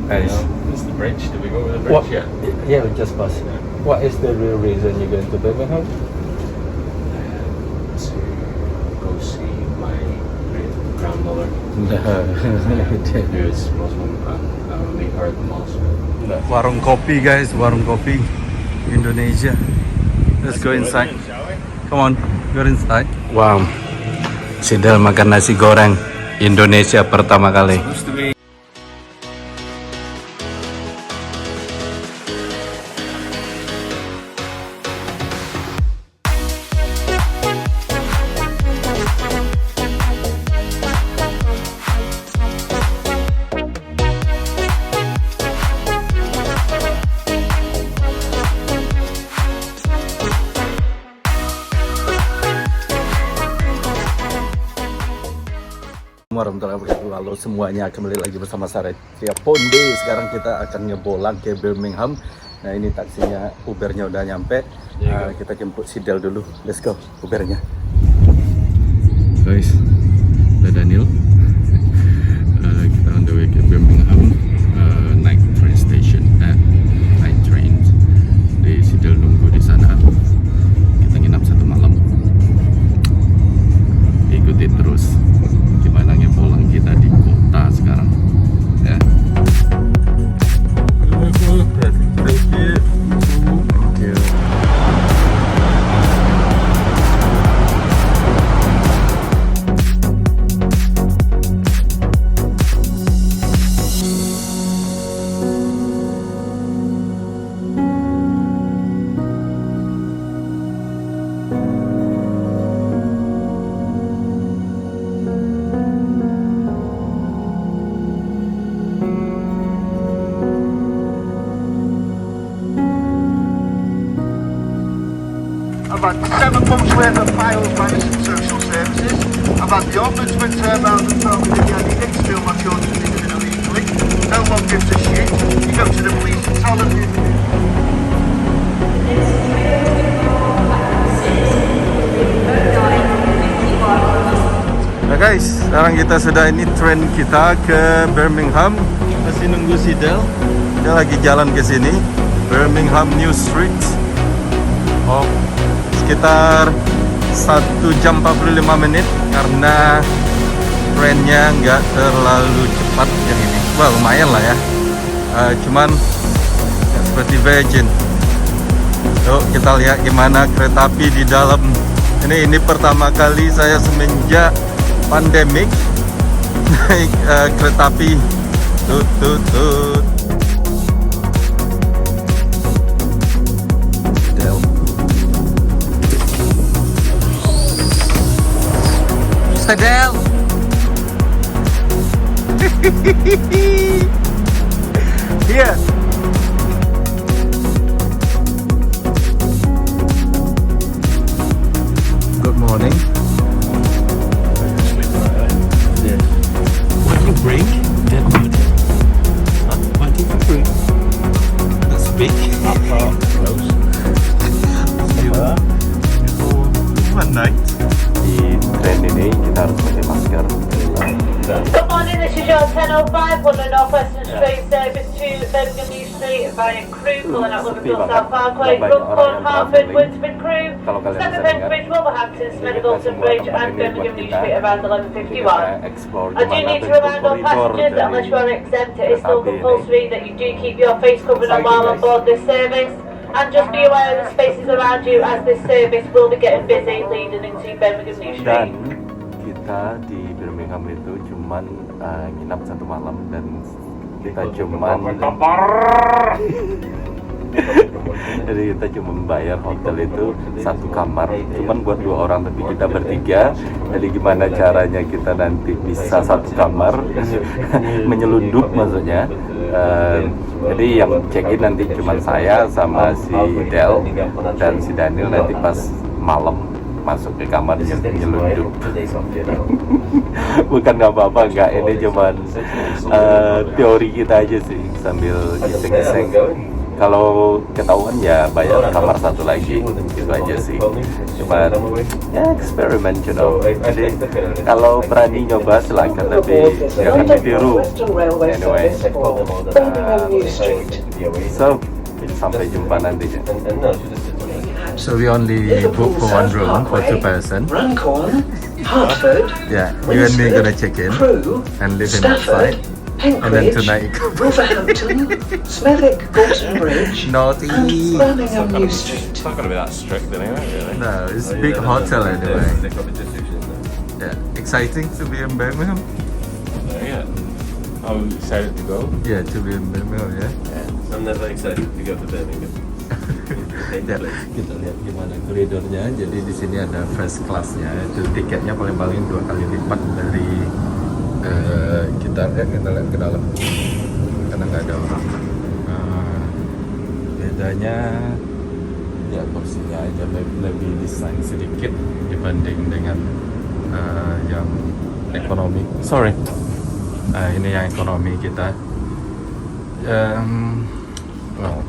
Nice. It's the bridge. Did we go over the bridge? What? Yeah. Yeah, we just passed. What is the real reason you're going to Birmingham? To go see my great grandmother, who is Muslim, and meet her at the mosque. Warung kopi guys, warung kopi Indonesia. Let's go inside. Come on, go inside. Wow, Sidel makan nasi goreng Indonesia pertama kali. Warahmatullahi wabarakatuh. Halo semuanya, kembali lagi bersama saya Ria Ponde. Sekarang kita akan ngebolang ke Birmingham. Nah ini taksinya, Ubernya udah nyampe. Kita jemput Sidel dulu. Let's go, Ubernya. Guys, ada Daniel. Kita on the way ke Birmingham. Naik train station, night train. Di Sidel nunggu di sana. Kita nginap 1 malam. Ikutin terus gimana ngepolang kita di kota sekarang ya. I've had 7 months worth of files managed in social services. I've had the ombudsman turn around and tell me that I didn't steal my children's living illegally. No one gives a shit. You go to the police and tell them Nah guys, sekarang kita sudah ini train kita ke Birmingham. Masih nunggu Sidel. Dia lagi jalan ke sini. Birmingham New Street. Oh, sekitar 1 jam 45 menit karena trennya nggak terlalu cepat yang ini. Wah lumayan lah ya. Cuman nggak seperti Virgin. Yuk kita lihat gimana kereta api di dalam. Ini pertama kali saya semenjak pandemik naik kereta api. Tut. Sidel. Here. Good morning. Yeah. What do you bring? Dead meat. Huh? What do you bring? That's big. Close. One night. Di tren ini kita harus pakai masker. Good morning, this is your 1005 on the North Western Street service to Birmingham New Street via Crewe, pulling out Liverpool South Parkway, Runcorn, Hartford, Winsford, Crewe, Stephenson Bridge, Wolverhampton, Smithington Bridge and Birmingham New Street around 11:51. I do need to remind all passengers that unless you are exempt, it is still compulsory that you do keep your face covered on while on board this service. And just be aware of the spaces around you as this service will be getting busy leading into Birmingham New Street. Dan kita di Birmingham itu cuman nginap 1 malam dan kita cuman jadi kita cuma membayar hotel itu 1 kamar cuman buat 2 orang tapi kita bertiga. Jadi gimana caranya kita nanti bisa 1 kamar menyelundup maksudnya. Jadi yang check in nanti cuma saya sama si Del dan si Daniel. Nanti pas malam masuk ke kamar nyelundup. Bukan nggak apa-apa, nggak, ini cuman teori kita aja sih sambil gising-gising. kalau ketahuan ya bayar kamar satu lagi, gitu aja sih. Cuma ya eksperimen, you know. Jadi kalau berani nyoba silakan, tapi jangan ditiru. Anyway, so sampai jumpa nantinya. So we only book for one room for 2 person. Runcorn, Hartford, Yeah, you and me gonna check in Crewe, and live in Stafford, outside. And then Penkridge, tonight Wolverhampton, Smethwick, Gorton Bridge, Naughty. and Birmingham New Street. It's not going to be that strict anyway, really. No, it's a big hotel anyway. They've got the decisions there. Yeah, exciting to be in Birmingham. Yeah. I'm excited to go. Yeah, to be in Birmingham, yeah. I'm never excited to go to Birmingham. Ya, kita lihat gimana koridornya. Jadi di sini ada first class-nya. Itu tiketnya paling-paling 2 kali lipat dari kita lihat ke dalam karena nggak ada orang. Bedanya ya kursinya aja lebih desain sedikit dibanding dengan yang ekonomi. Sorry, ini yang ekonomi kita. Well,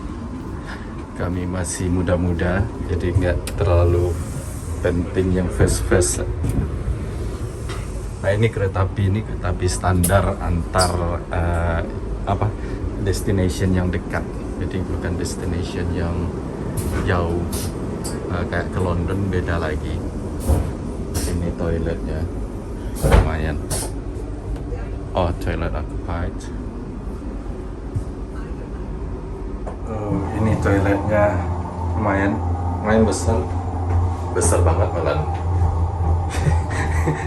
kami masih muda-muda, jadi nggak terlalu penting yang first. Nah ini kereta api standar antar destination yang dekat, jadi bukan destination yang jauh. Kayak ke London beda lagi. Ini toiletnya lumayan. Oh, toilet occupied. Oh, ini toiletnya lumayan besar banget malah.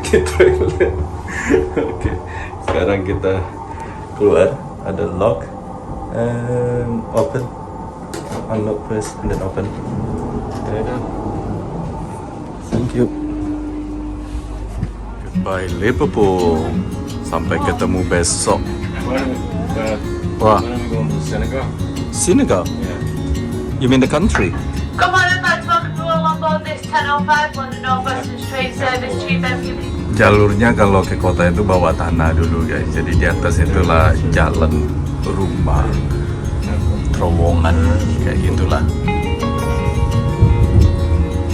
Di toilet. Oke, sekarang kita keluar. Ada lock, open, unlock first, and then open. Thank you. Goodbye Liverpool. Sampai ketemu besok. Wah, When are we going to Senegal? Senegal? Yeah. You mean the country? Good morning, thanks. Welcome to all on board this 1005 London North Western train service to Birmingham. Jalurnya kalau ke kota itu bawah tanah dulu guys. Jadi di atas itulah jalan, rumah, terowongan, kayak gitulah.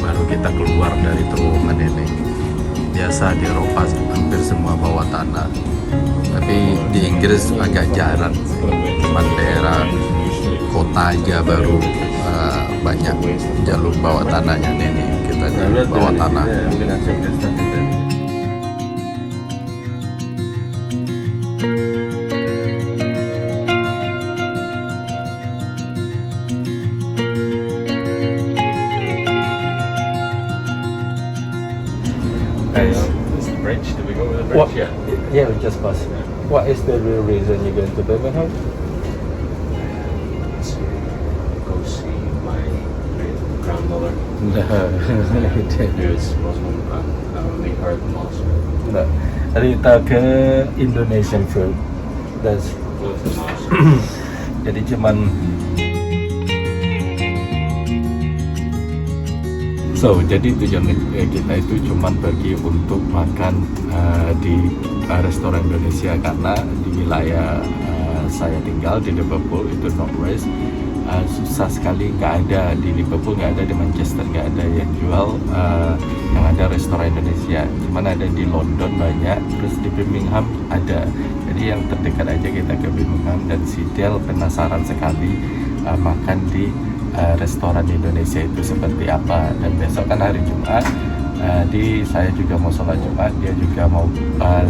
Baru kita keluar dari terowongan ini. Biasa di Eropa hampir semua bawah tanah. Tapi di Inggris agak jarang. Cuman daerah kota aja baru banyak jalur bawah tanahnya ini. Kita jalur bawah tanah. This bridge, did we go with the bridge? Yeah. Yeah, we just passed. What is the real reason you're going to Birmingham? To go see my great grandmother, No. who's Muslim, and meet her at the mosque. No. Kita ke Indonesian food. That's Go to the mosque. jadi cuman jadi tujuan kita itu cuman pergi untuk makan di restoran Indonesia karena di wilayah saya tinggal di Liverpool itu Northwest susah sekali, nggak ada di Liverpool, nggak ada di Manchester, nggak ada yang jual yang ada restoran Indonesia, cuman ada di London banyak, terus di Birmingham ada. Jadi yang terdekat aja kita ke Birmingham, dan si Del penasaran sekali makan di restoran Indonesia itu seperti apa. Dan besok kan hari Jumat, saya juga mau sholat Jumat, dia juga mau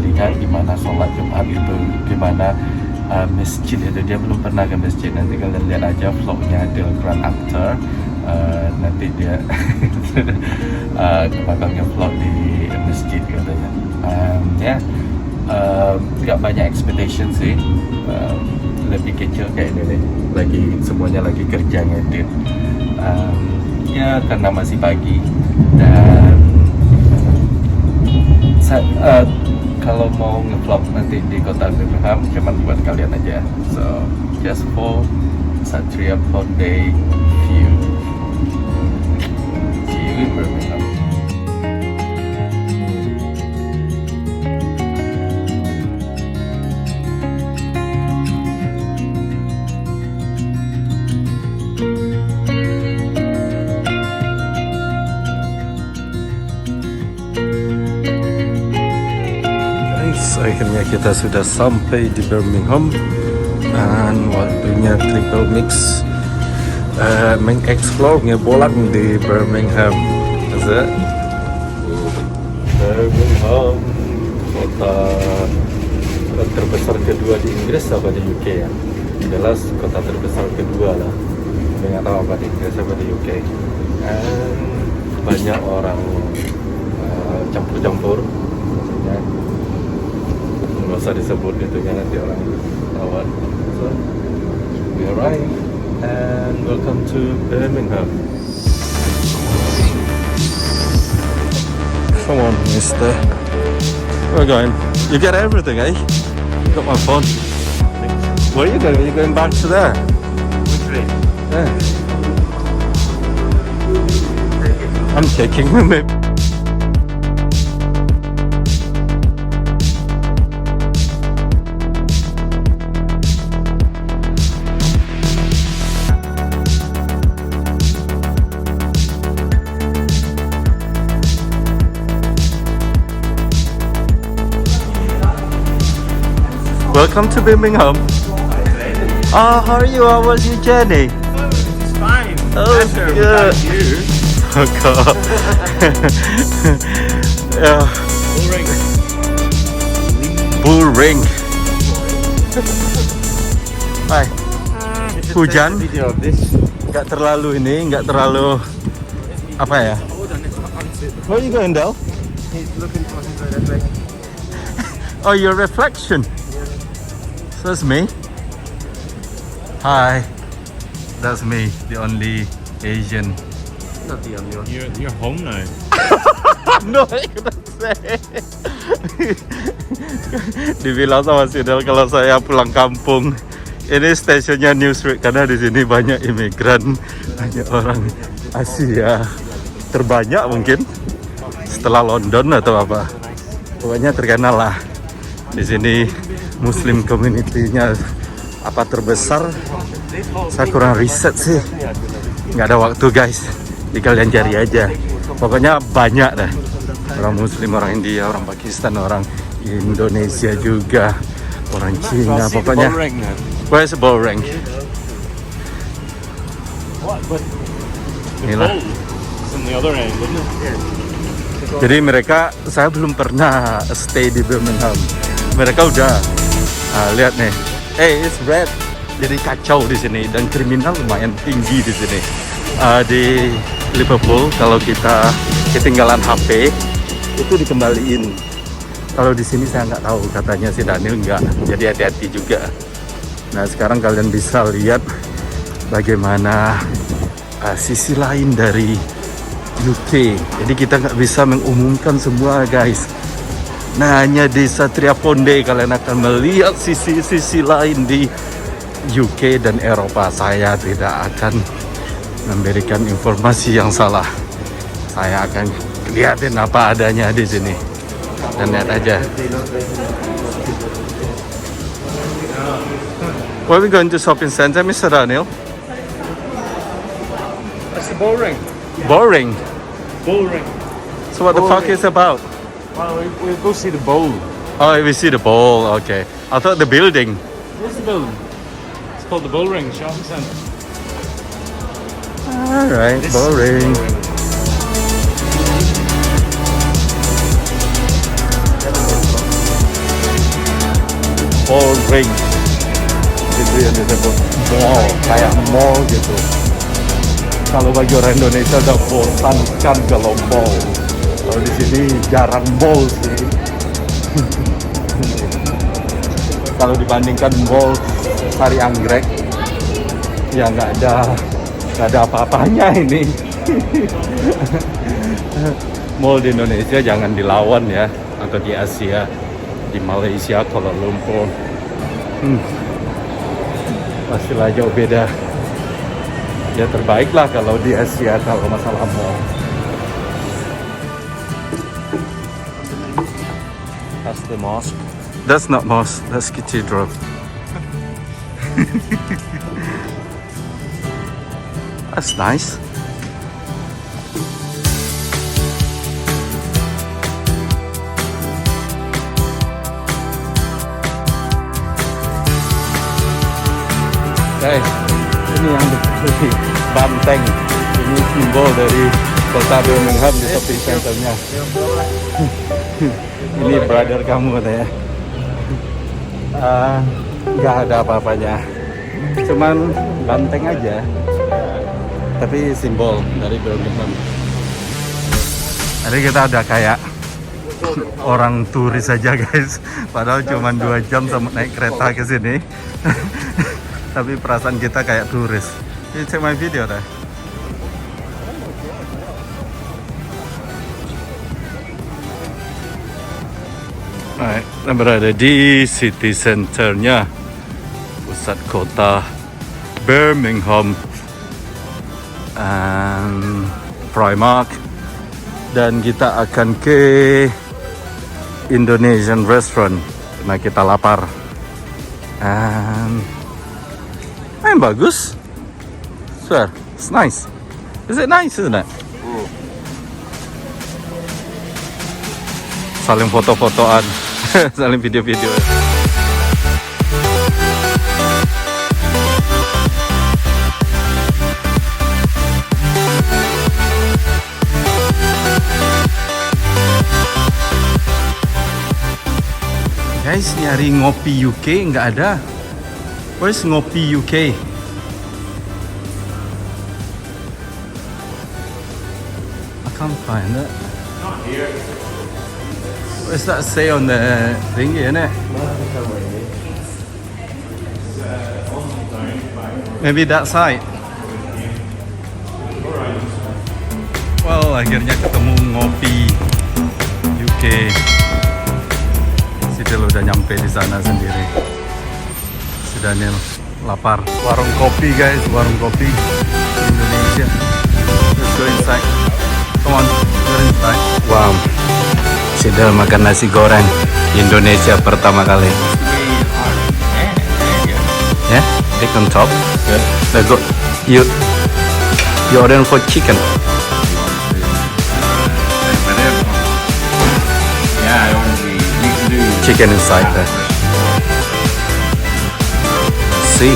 lihat gimana sholat Jumat itu, gimana masjid itu. Dia belum pernah ke masjid, nanti kalian lihat aja vlognya Del Grand Actor. Nanti dia bakal nge-vlog di masjid katanya. Gak banyak expectation sih, lebih kecil kayak ini nih, lagi semuanya lagi kerja ngedit. Ya karena masih pagi, dan kalau mau nge-vlog nanti di kota Birmingham cuman buat kalian aja, so just for Satria Day view. See you in Birmingham. akhirnya kita sudah sampai di Birmingham dan waktunya triple mix mengeksplor ngebolang di Birmingham. Birmingham, kota terbesar kedua di Inggris apa di UK ya? Jelas kota terbesar kedua lah. Saya nggak tahu apa di Inggris apa di UK. Dan banyak orang campur-campur. Maksudnya nggak usah disebut itu kan nanti orang lawan. So we arrive and welcome to Birmingham. Come on, mister. We're going. You get everything, eh? You got my phone. Where are you going? Are you going back to there? Which way? Yeah. I'm taking the map. Welcome to Birmingham. Oh, how are you? How was your journey? It's fine. Oh, good. You. Oh God. Yeah. Bull ring. Hai. Hujan. Video of this. Nggak terlalu ini, nggak terlalu apa ya? Where are you going, Del? He's looking for his reflection. Oh, your reflection. So that's me. Hi. That's me, the only Asian. Not the only one. You're home now. No, I couldn't say. Dibilang sama si Del kalau saya pulang kampung. Ini stasiunnya Newsweek karena di sini banyak imigran, banyak orang Asia. Terbanyak mungkin setelah London atau apa. Pokoknya terkenal lah. Di sini Muslim community-nya apa terbesar. Saya kurang riset sih. Nggak ada waktu guys. Jadi kalian cari aja. Pokoknya banyak dah. Orang Muslim, orang India, orang Pakistan, orang Indonesia juga, orang Cina. Pokoknya. Where's the ball ring? Inilah. Jadi mereka, saya belum pernah stay di Birmingham. Mereka udah lihat nih. Hey, it's red. Jadi kacau di sini dan kriminal lumayan tinggi di sini. Di Liverpool kalau kita ketinggalan HP itu dikembaliin. Kalau di sini saya nggak tahu, katanya si Daniel nggak. Jadi hati-hati juga. Nah sekarang kalian bisa lihat bagaimana sisi lain dari UK. Jadi kita nggak bisa mengumumkan semua guys. Nah hanya di Satria Ponde kalian akan melihat sisi-sisi lain di UK dan Eropa. Saya tidak akan memberikan informasi yang salah. Saya akan lihatin apa adanya di sini dan lihat aja. Where are we going to shopping center, Mr. Daniel? That's the ball ring. Boring. Ball ring. So what the fuck is about? Well, we'll go see the bowl. Oh, we see the ball. Okay. I thought the building. Where's the building? It's called the Bull Ring Shopping Centre. All right, boring. Ball ring. Itu yang disebut mall, kayak mall gitu. Kalau bagi orang Indonesia udah bosankan kalau mall. Kalau di sini jarang mall sih. Kalau dibandingkan mall Sari Anggrek, ya nggak ada apa-apanya ini. Mall di Indonesia jangan dilawan ya, atau di Asia, di Malaysia, Kuala Lumpur. Pastilah jauh beda. Ya terbaik lah kalau di Asia kalau masalah mall. That's the mosque. That's not mosque, that's cathedral. That's nice. Guys, ini yang berdiri banteng. Ini simbol dari kota Birmingham di shopping centernya. Ini brother kamu katanya. Nggak ada apa-apanya, cuman banteng aja, tapi simbol dari Birmingham. Jadi kita udah kayak orang turis aja guys, padahal cuma 2 jam sama naik kereta ke sini. Tapi perasaan kita kayak turis. You check my video dah. Alright, kita berada di city centernya, pusat kota Birmingham, and Primark, dan kita akan ke Indonesian restaurant karena kita lapar. And bagus, swear, it's nice. Is it nice, isn't it? Saling foto-fotoan, saling video-video. Guys, nyari ngopi UK nggak ada. Where's ngopi UK? I can't find it. Not here. What's that say on the thingy, innit? Maybe that side. Well, akhirnya ketemu ngopi UK. Si Del udah nyampe di sana sendiri. Si Daniel lapar. Warung kopi guys, warung kopi Indonesia. Let's go inside. Come on, go inside. Wow. Si Del makan nasi goreng Indonesia pertama kali. Yeah, egg on top. Yeah. Go. You order for chicken. Yeah, you can do Chicken inside there. See.